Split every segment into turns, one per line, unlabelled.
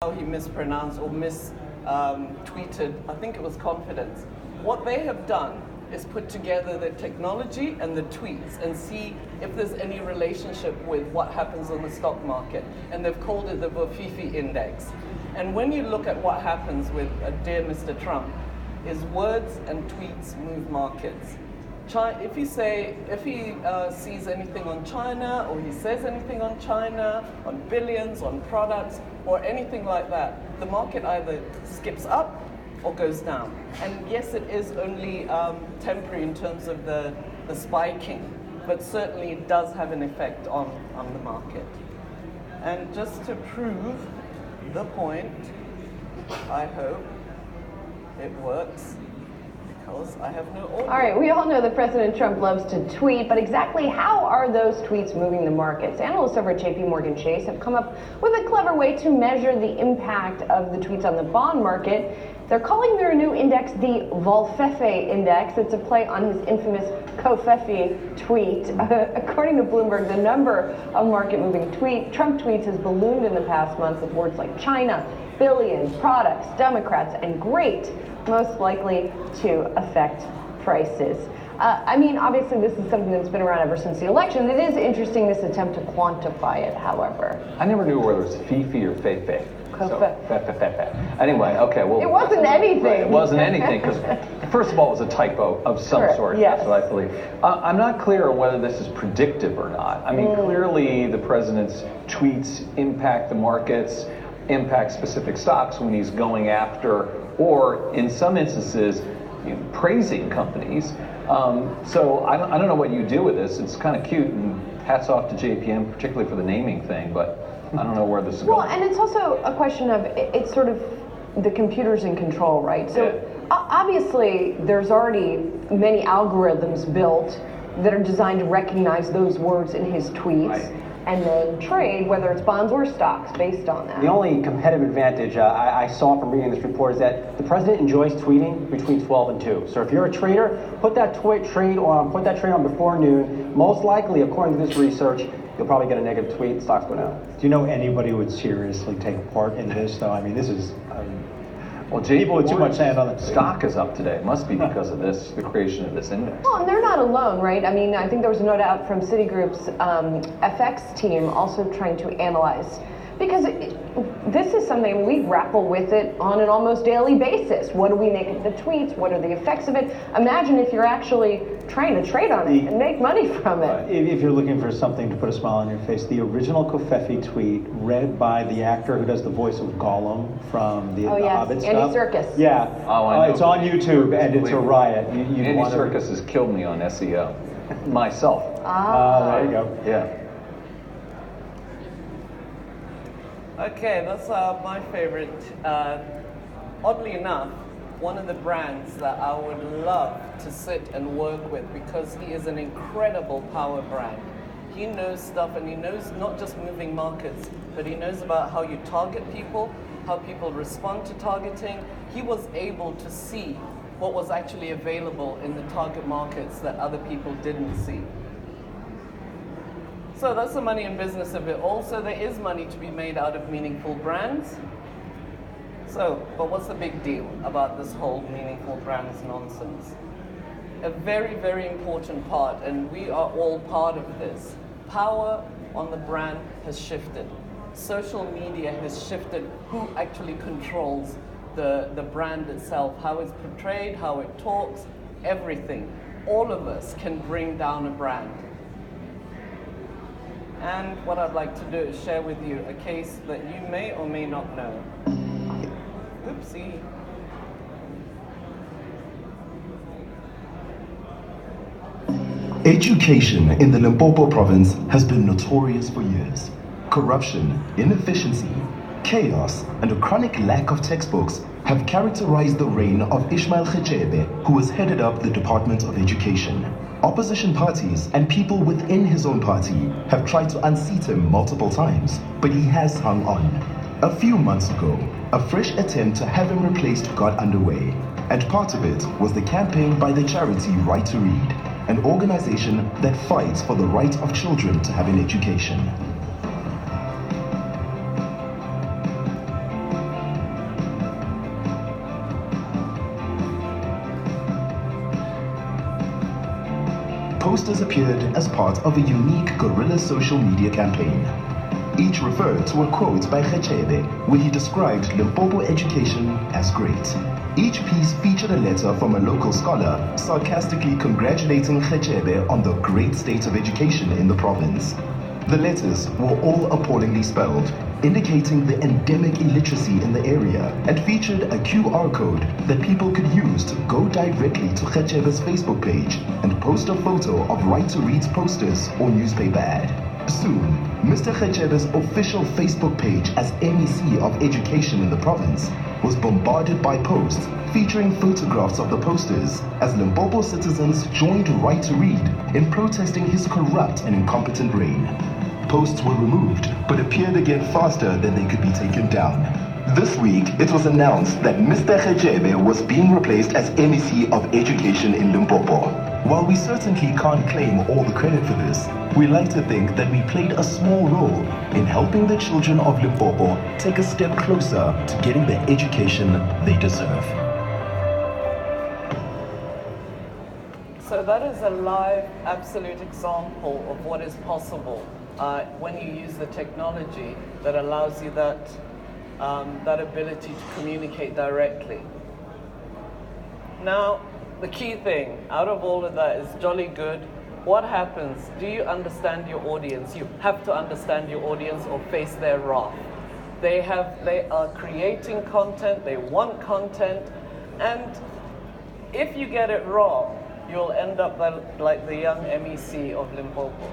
how he mispronounced or tweeted, I think it was confidence. What they have done is put together the technology and the tweets and see if there's any relationship with what happens on the stock market. And they've called it the Vofifi Index. And when you look at what happens with dear Mr. Trump, is words and tweets move markets. If he sees anything on China, or he says anything on China, on billions, on products, or anything like that, the market either skips up or goes down. And yes, it is only temporary in terms of the spiking, but certainly it does have an effect on the market. And just to prove the point, I hope it works, because I have no audio.
All right, we all know that President Trump loves to tweet, but exactly how are those tweets moving the markets? Analysts over at JP Chase have come up with a clever way to measure the impact of the tweets on the bond market. They're calling their new index the Volfefe Index. It's a play on his infamous Covfefe tweet. According to Bloomberg, the number of market-moving Trump tweets has ballooned in the past month with words like China, billion, products, Democrats, and great, most likely to affect prices. I mean, obviously, this is something that's been around ever since the election. It is interesting, this attempt to quantify it, however.
I never knew whether it was Fifi or Fefe. Anyway, okay, well.
It wasn't anything.
Right, it wasn't anything, because first of all, it was a typo of some sort,
yes.
That's what I believe. I'm not clear on whether this is predictive or not. I mean, clearly the president's tweets impact the markets, impact specific stocks when he's going after, or in some instances, praising companies. So I don't know what you do with this. It's kind of cute, and hats off to JPM, particularly for the naming thing, but I don't know where this is going.
Well, and it's also a question of, it's sort of the computer's in control, right? So obviously there's already many algorithms built that are designed to recognize those words in his tweets.
Right.
And then trade, whether it's bonds or stocks, based on that.
The only competitive advantage I saw from reading this report is that the president enjoys tweeting between 12 and 2. So if you're a trader, put that trade on before noon. Most likely, according to this research, you'll probably get a negative tweet, stocks go down.
Do you know anybody who would seriously take part in this, though? I mean, this is...
Well,
people with too much sand on the
stock is up today. It must be because of this, the creation of this index.
Well, and they're not alone, right? I mean, I think there was a note out from Citigroup's FX team also trying to analyze, because this is something we grapple with it on an almost daily basis. What do we make of the tweets? What are the effects of it? Imagine if you're actually trying to trade on it and make money from it.
If you're looking for something to put a smile on your face, the original Covfefe tweet, read by the actor who does the voice of Gollum from the Hobbit stuff.
Andy Serkis.
Yeah.
Oh, I know.
It's on YouTube, and it's a riot.
Andy Serkis has killed me on SEO. Myself.
There you go.
Yeah.
Okay, that's my favorite. Oddly enough, one of the brands that I would love to sit and work with, because he is an incredible power brand. He knows stuff, and he knows not just moving markets, but he knows about how you target people, how people respond to targeting. He was able to see what was actually available in the target markets that other people didn't see. So that's the money and business of it. Also, there is money to be made out of meaningful brands. So, but what's the big deal about this whole meaningful brands nonsense? A very, very important part, and we are all part of this. Power on the brand has shifted. Social media has shifted who actually controls the brand itself, how it's portrayed, how it talks, everything. All of us can bring down a brand. And what I'd like to do is share with you a case that you may or may not know. Oopsie.
Education in the Limpopo province has been notorious for years. Corruption, inefficiency, chaos, and a chronic lack of textbooks have characterized the reign of Ishmael Qhobela, who has headed up the Department of Education. Opposition parties and people within his own party have tried to unseat him multiple times, but he has hung on. A few months ago, a fresh attempt to have him replaced got underway, and part of it was the campaign by the charity Right to Read, an organization that fights for the right of children to have an education. posters appeared as part of a unique guerrilla social media campaign. Each referred to a quote by Qhobela, where he described Limpopo education as great. Each piece featured a letter from a local scholar sarcastically congratulating Qhobela on the great state of education in the province. The letters were all appallingly spelled, indicating the endemic illiteracy in the area, and featured a QR code that people could use to go directly to Qhobela's Facebook page and post a photo of Right to Read's posters or newspaper ad. Soon, Mr. Qhobela's official Facebook page as MEC of Education in the province was bombarded by posts featuring photographs of the posters as Limpopo citizens joined Right to Read in protesting his corrupt and incompetent reign. Posts were removed, but appeared again faster than they could be taken down. This week, it was announced that Mr. Qhobela was being replaced as MEC of Education in Limpopo. While we certainly can't claim all the credit for this, we like to think that we played a small role in helping the children of Limpopo take a step closer to getting the education they deserve.
So that is a live, absolute example of what is possible when you use the technology that allows you that ability to communicate directly. Now, the key thing out of all of that is jolly good. What happens? Do you understand your audience? You have to understand your audience or face their wrath. They are creating content, they want content, and if you get it wrong, you'll end up like the young MEC of Limpopo.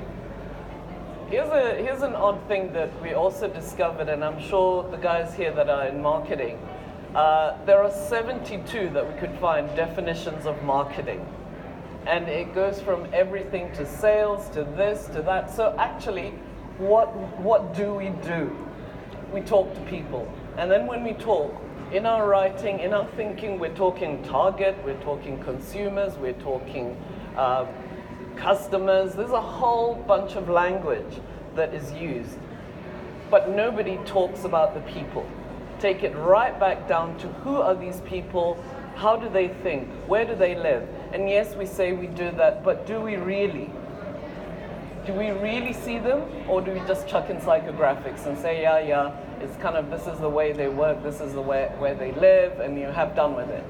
Here's an odd thing that we also discovered, and I'm sure the guys here that are in marketing, there are 72 that we could find definitions of marketing. And it goes from everything to sales, to this, to that. So actually, what do? We talk to people. And then when we talk, in our writing, in our thinking, we're talking target, we're talking consumers, we're talking customers. There's a whole bunch of language that is used. But nobody talks about the people. Take it right back down to who are these people, how do they think, where do they live? And yes, we say we do that, but do we really? Do we really see them, or do we just chuck in psychographics and say, yeah, it's kind of, this is the way they work, this is the way where they live, and you have done with it?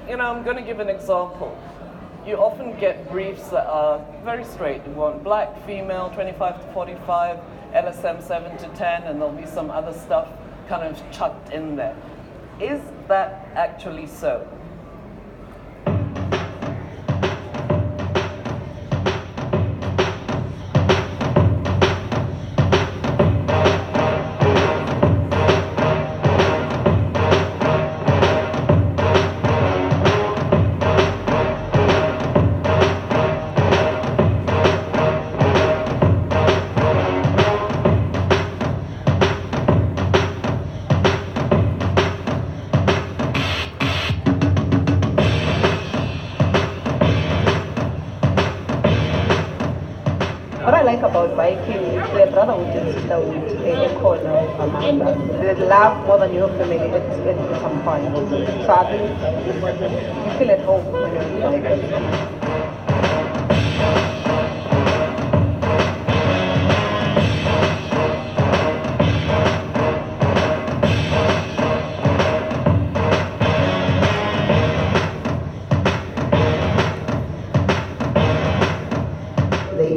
You know, I'm going to give an example. You often get briefs that are very straight. You want black, female, 25 to 45, LSM 7 to 10, and there'll be some other stuff kind of chucked in there. Is that actually so?
What I like about biking is the brotherhood and sisterhood ekhona among us. There's love more than your family at some point. So I think you feel at home when you're biking.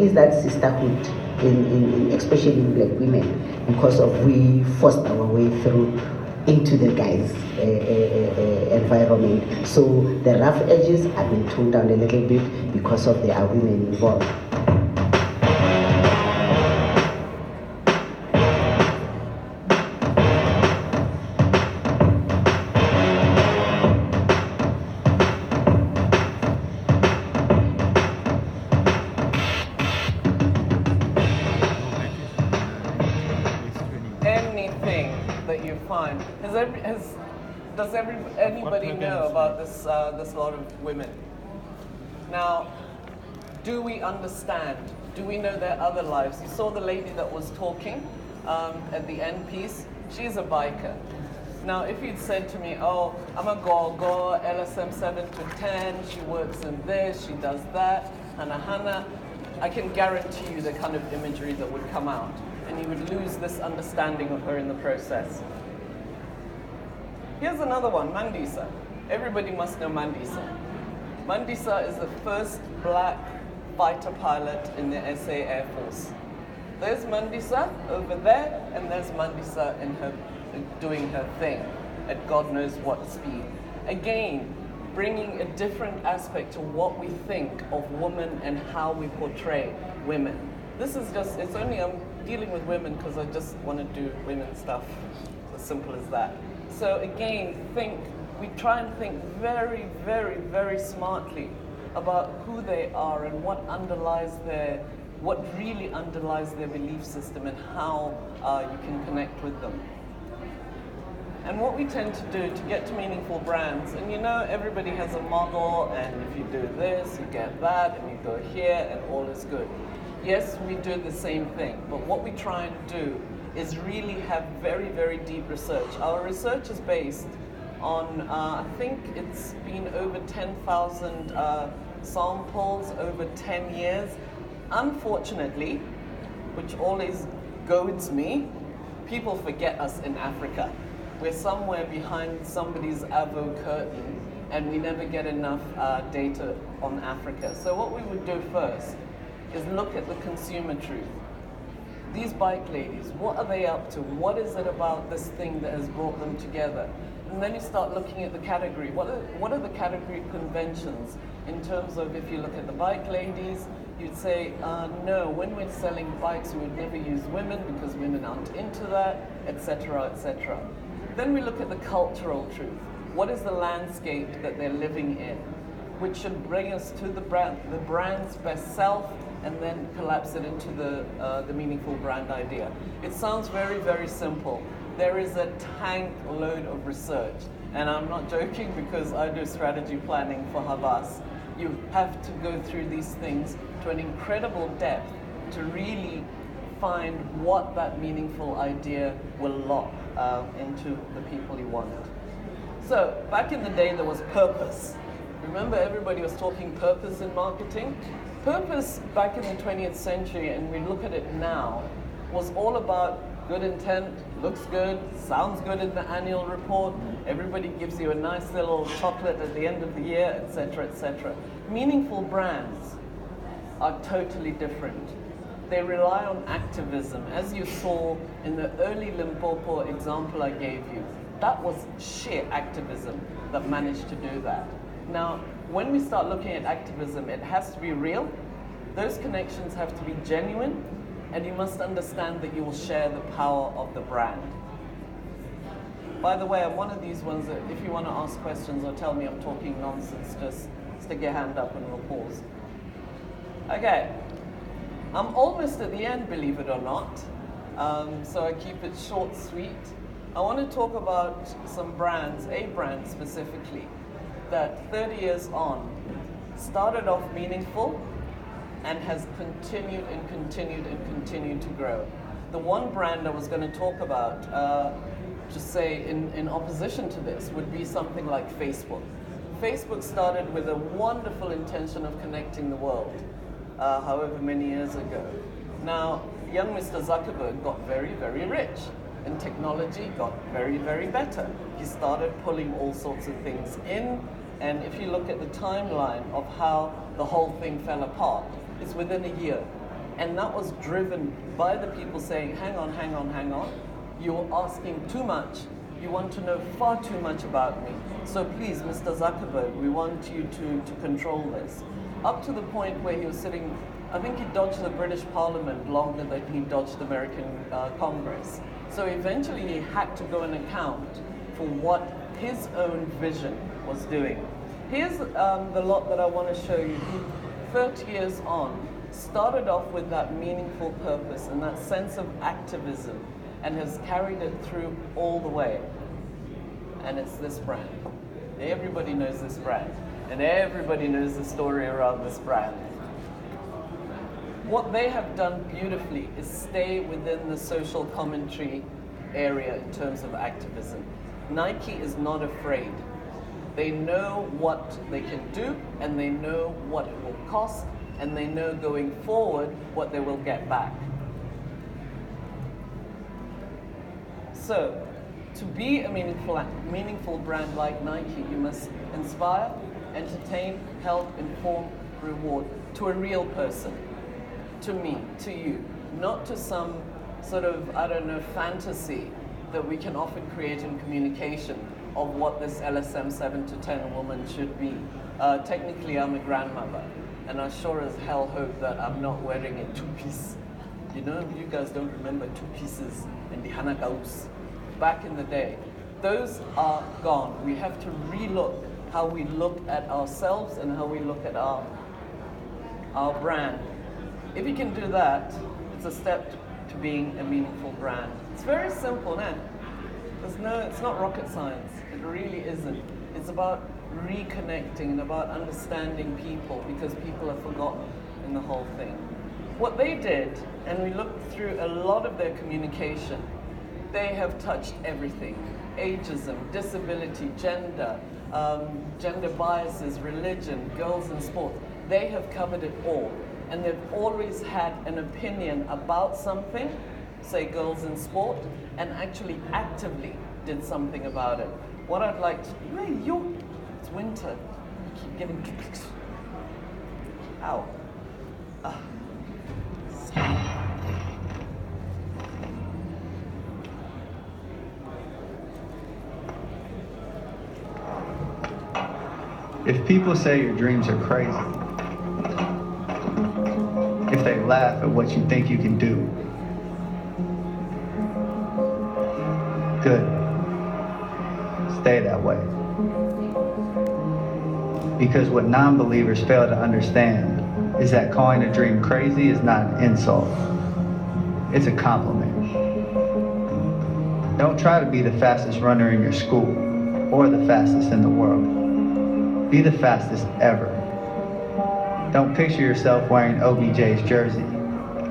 Is that sisterhood in especially in black women, because of we forced our way through into the guys' environment. So the rough edges have been toned down a little bit because of there are women involved.
Does anybody know about this lot of women? Now, do we understand? Do we know their other lives? You saw the lady that was talking at the end piece. She's a biker. Now, if you'd said to me, oh, I'm a go, LSM 7 to 10, she works in this, she does that, Hana, I can guarantee you the kind of imagery that would come out, and you would lose this understanding of her in the process. Here's another one, Mandisa. Everybody must know Mandisa. Mandisa is the first black fighter pilot in the SA Air Force. There's Mandisa over there, and there's Mandisa in her doing her thing at God knows what speed. Again, bringing a different aspect to what we think of women and how we portray women. This is just, it's only I'm dealing with women because I just want to do women stuff. It's as simple as that. So again, we try and think very, very, very smartly about who they are and what really underlies their belief system and how you can connect with them. And what we tend to do to get to meaningful brands, and you know everybody has a model, and if you do this, you get that, and you go here, and all is good. Yes, we do the same thing, but what we try and do is really have very, very deep research. Our research is based on, I think it's been over 10,000 samples over 10 years. Unfortunately, which always goads me, people forget us in Africa. We're somewhere behind somebody's Avo curtain, and we never get enough data on Africa. So what we would do first is look at the consumer truth. These bike ladies, what are they up to? What is it about this thing that has brought them together? And then you start looking at the category. What are the category conventions in terms of, if you look at the bike ladies, you'd say, no, when we're selling bikes, we would never use women because women aren't into that, etc., etc. Then we look at the cultural truth. What is the landscape that they're living in? Which should bring us to the brand's best self, and then collapse it into the meaningful brand idea. It sounds very, very simple. There is a tank load of research, and I'm not joking because I do strategy planning for Havas. You have to go through these things to an incredible depth to really find what that meaningful idea will lock into the people you want. So back in the day, there was purpose. Remember, everybody was talking purpose in marketing? Purpose back in the 20th century, and we look at it now, was all about good intent, looks good, sounds good in the annual report, everybody gives you a nice little chocolate at the end of the year, etc., etc. Meaningful brands are totally different. They rely on activism. As you saw in the early Limpopo example I gave you, that was sheer activism that managed to do that. Now, when we start looking at activism, it has to be real, those connections have to be genuine, and you must understand that you will share the power of the brand. By the way, I'm one of these ones that if you want to ask questions or tell me I'm talking nonsense, just stick your hand up and we'll pause. Okay, I'm almost at the end, believe it or not, so I keep it short, sweet. I want to talk about some brands, a brand specifically, that 30 years on started off meaningful and has continued and continued and continued to grow. The one brand I was going to talk about, just say in opposition to this, would be something like Facebook. Facebook started with a wonderful intention of connecting the world, however many years ago. Now, young Mr. Zuckerberg got very, very rich, and technology got very, very better. He started pulling all sorts of things in, and if you look at the timeline of how the whole thing fell apart, it's within a year. And that was driven by the people saying, hang on, hang on, hang on. You're asking too much. You want to know far too much about me. So please, Mr. Zuckerberg, we want you to control this. Up to the point where he was sitting, I think he dodged the British Parliament longer than he dodged the American Congress. So eventually he had to go and account for what his own vision was doing. Here's the lot that I want to show you. 30 years on, started off with that meaningful purpose and that sense of activism, and has carried it through all the way. And it's this brand. Everybody knows this brand, and everybody knows the story around this brand. What they have done beautifully is stay within the social commentary area in terms of activism. Nike is not afraid. They know what they can do, and they know what it will cost, and they know going forward what they will get back. So, to be a meaningful brand like Nike, you must inspire, entertain, help, inform, reward to a real person, to me, to you, not to some sort of, I don't know, fantasy that we can often create in communication of what this LSM 7 to 10 woman should be. Technically, I'm a grandmother, and I sure as hell hope that I'm not wearing a two-piece. You know, you guys don't remember two pieces in the Hanakaus back in the day. Those are gone. We have to relook how we look at ourselves and how we look at our brand. If you can do that, it's a step to being a meaningful brand. It's very simple, man. It's not rocket science. It really isn't. It's about reconnecting and about understanding people, because people are forgotten in the whole thing. What they did, and we looked through a lot of their communication, they have touched everything. Ageism, disability, gender, gender biases, religion, girls in sport. They have covered it all. And they've always had an opinion about something, say girls in sport, and actually actively did something about it. What I'd like to, it's winter, I keep getting, ow.
If people say your dreams are crazy, if they laugh at what you think you can do, good. Stay that way. Because what non-believers fail to understand is that calling a dream crazy is not an insult. It's a compliment. Don't try to be the fastest runner in your school or the fastest in the world. Be the fastest ever. Don't picture yourself wearing OBJ's jersey.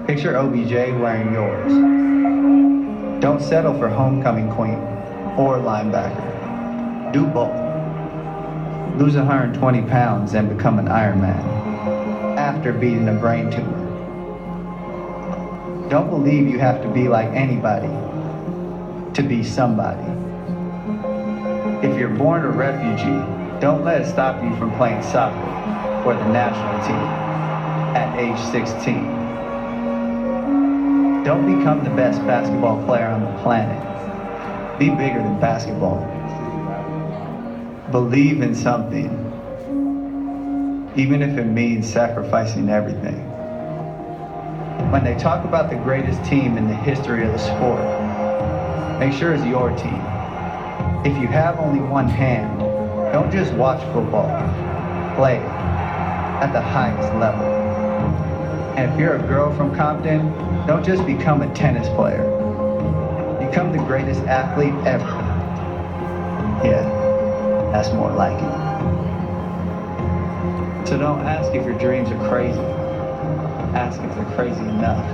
Picture OBJ wearing yours. Don't settle for homecoming queen or linebacker. Do both. Lose 120 pounds and become an Ironman after beating a brain tumor. Don't believe you have to be like anybody to be somebody. If you're born a refugee, don't let it stop you from playing soccer for the national team at age 16. Don't become the best basketball player on the planet. Be bigger than basketball. Believe in something, even if it means sacrificing everything. When they talk about the greatest team in the history of the sport, make sure it's your team. If you have only one hand, don't just watch football, play it at the highest level. And if you're a girl from Compton, don't just become a tennis player. Become the greatest athlete ever. Yeah, that's more like it. So don't ask if your dreams are crazy. Ask if they're crazy enough.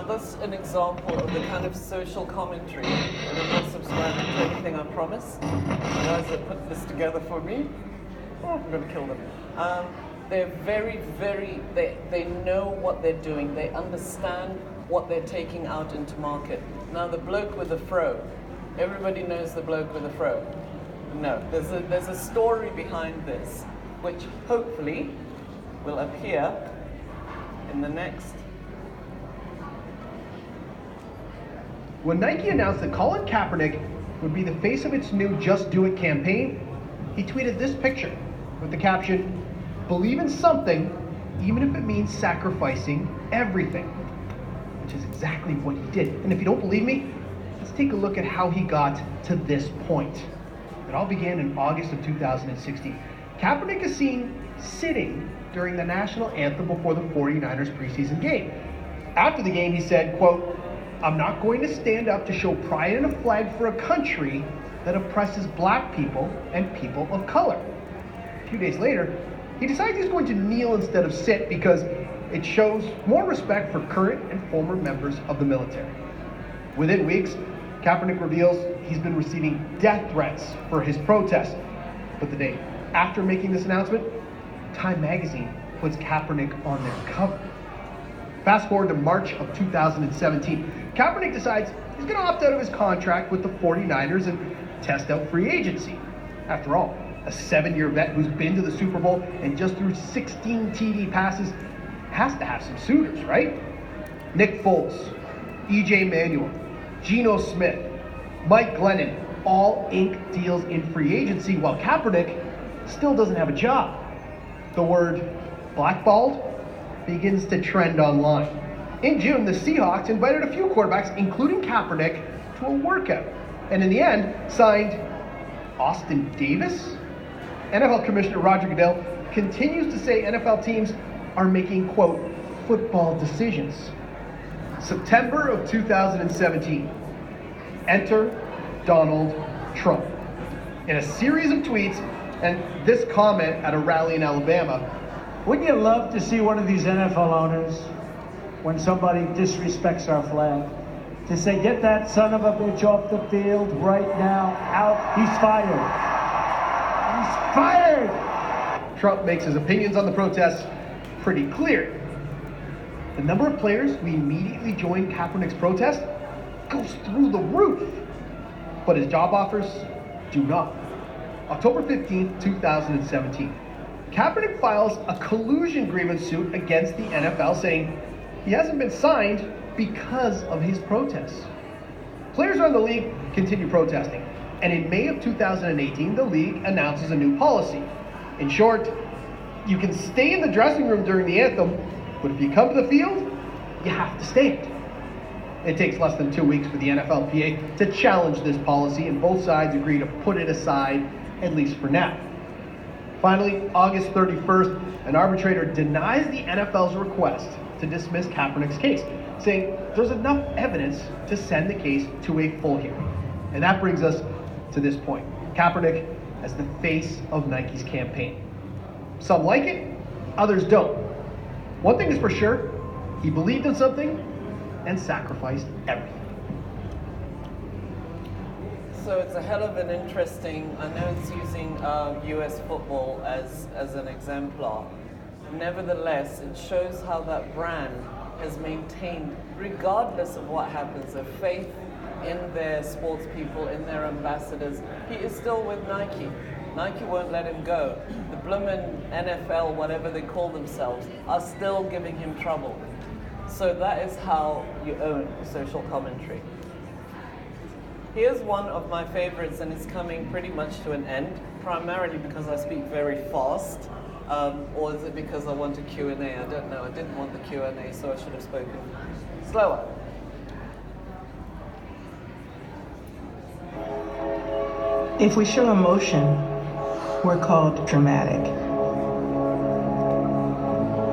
That's an example of the kind of social commentary, and I'm not subscribing to anything, I promise. The guys that put this together for me, I'm going to kill them. They're very, they know what they're doing. They understand what they're taking out into market. Now the bloke with the fro, everybody knows the bloke with the fro. No, there's a story behind this, which hopefully will appear in the next.
When Nike announced that Colin Kaepernick would be the face of its new Just Do It campaign, he tweeted this picture with the caption, "Believe in something, even if it means sacrificing everything," which is exactly what he did. And if you don't believe me, let's take a look at how he got to this point. It all began in August of 2016. Kaepernick is seen sitting during the national anthem before the 49ers preseason game. After the game, he said, quote, "I'm not going to stand up to show pride in a flag for a country that oppresses black people and people of color." A few days later, he decides he's going to kneel instead of sit because it shows more respect for current and former members of the military. Within weeks, Kaepernick reveals he's been receiving death threats for his protest. But the day after making this announcement, Time magazine puts Kaepernick on their cover. Fast forward to March of 2017. Kaepernick decides he's going to opt out of his contract with the 49ers and test out free agency. After all, a 7-year vet who's been to the Super Bowl and just threw 16 TD passes has to have some suitors, right? Nick Foles, EJ Manuel, Geno Smith, Mike Glennon all inked deals in free agency while Kaepernick still doesn't have a job. The word blackballed begins to trend online. In June, the Seahawks invited a few quarterbacks, including Kaepernick, to a workout, and in the end, signed Austin Davis? NFL Commissioner Roger Goodell continues to say NFL teams are making, quote, football decisions. September of 2017, enter Donald Trump. In a series of tweets and this comment at a rally in Alabama,
wouldn't you love to see one of these NFL owners, when somebody disrespects our flag, to say, get that son of a bitch off the field right now, out, he's fired. He's fired!
Trump makes his opinions on the protests pretty clear. The number of players who immediately joined Kaepernick's protest goes through the roof, but his job offers do not. October 15th, 2017. Kaepernick files a collusion grievance suit against the NFL saying he hasn't been signed because of his protests. Players around the league continue protesting, and in May of 2018, the league announces a new policy. In short, you can stay in the dressing room during the anthem, but if you come to the field, you have to stand. It takes less than 2 weeks for the NFLPA to challenge this policy, and both sides agree to put it aside, at least for now. Finally, August 31st, an arbitrator denies the NFL's request to dismiss Kaepernick's case, saying there's enough evidence to send the case to a full hearing. And that brings us to this point. Kaepernick as the face of Nike's campaign. Some like it, others don't. One thing is for sure, he believed in something and sacrificed everything.
So it's a hell of an interesting, I know it's using US football as an exemplar. Nevertheless, it shows how that brand has maintained, regardless of what happens, a faith in their sports people, in their ambassadors. He is still with Nike. Nike won't let him go. The bloomin' NFL, whatever they call themselves, are still giving him trouble. So that is how you own social commentary. Here's one of my favorites, and it's coming pretty much to an end, primarily because I speak very fast, or is it because I want a Q&A? I don't know. I didn't want the Q&A, so I should have spoken slower.
If we show emotion, we're called dramatic.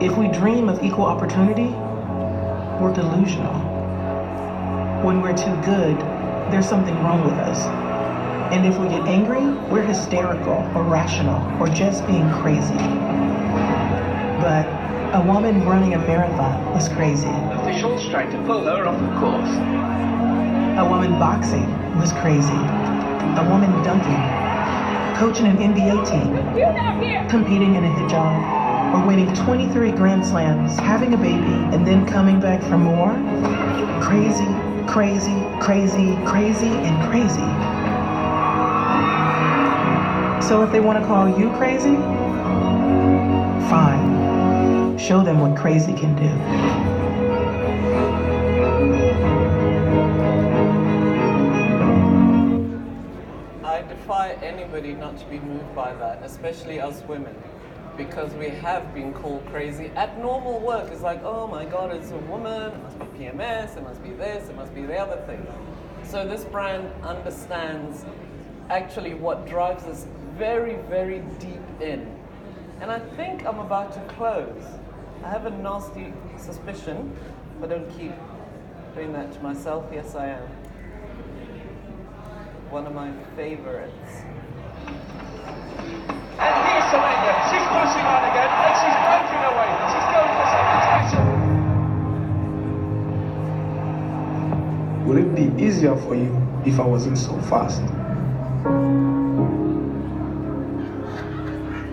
If we dream of equal opportunity, we're delusional. When we're too good, there's something wrong with us. And if we get angry, we're hysterical or rational or just being crazy. But a woman running a marathon was crazy.
Officials tried to pull her off the course.
A woman boxing was crazy. A woman dunking, coaching an NBA team, competing in a hijab, or winning 23 Grand Slams, having a baby, and then coming back for more. Crazy, crazy, crazy, crazy, and crazy. So if they want to call you crazy, fine. Show them what crazy can do.
I defy anybody not to be moved by that, especially us women, because we have been called crazy at normal work. It's like, oh my God, it's a woman, it must be PMS, it must be this, it must be the other thing. So this brand understands actually what drives us very, very deep in. And I think I'm about to close. I have a nasty suspicion, but don't keep doing that to myself. Yes, I am. One of my favorites.
And here's Tholoana. She's pushing on again.
easier for you if I wasn't so fast?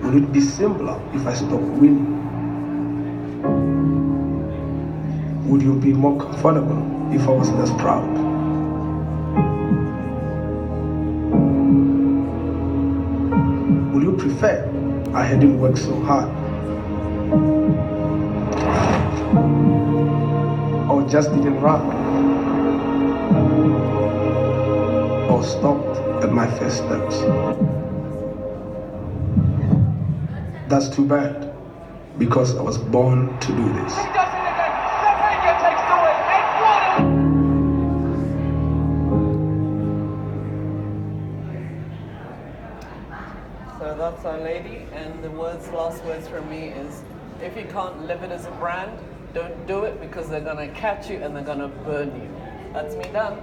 Would it be simpler if I stopped winning? Would you be more comfortable if I was less proud? Would you prefer I hadn't worked so hard? Or just didn't run? Or stopped at my first steps? That's too bad, because I was born to do this.
So that's Our Lady, and the last words from me is, if you can't live it as a brand, don't do it, because they're gonna catch you and they're gonna burn you. That's me done.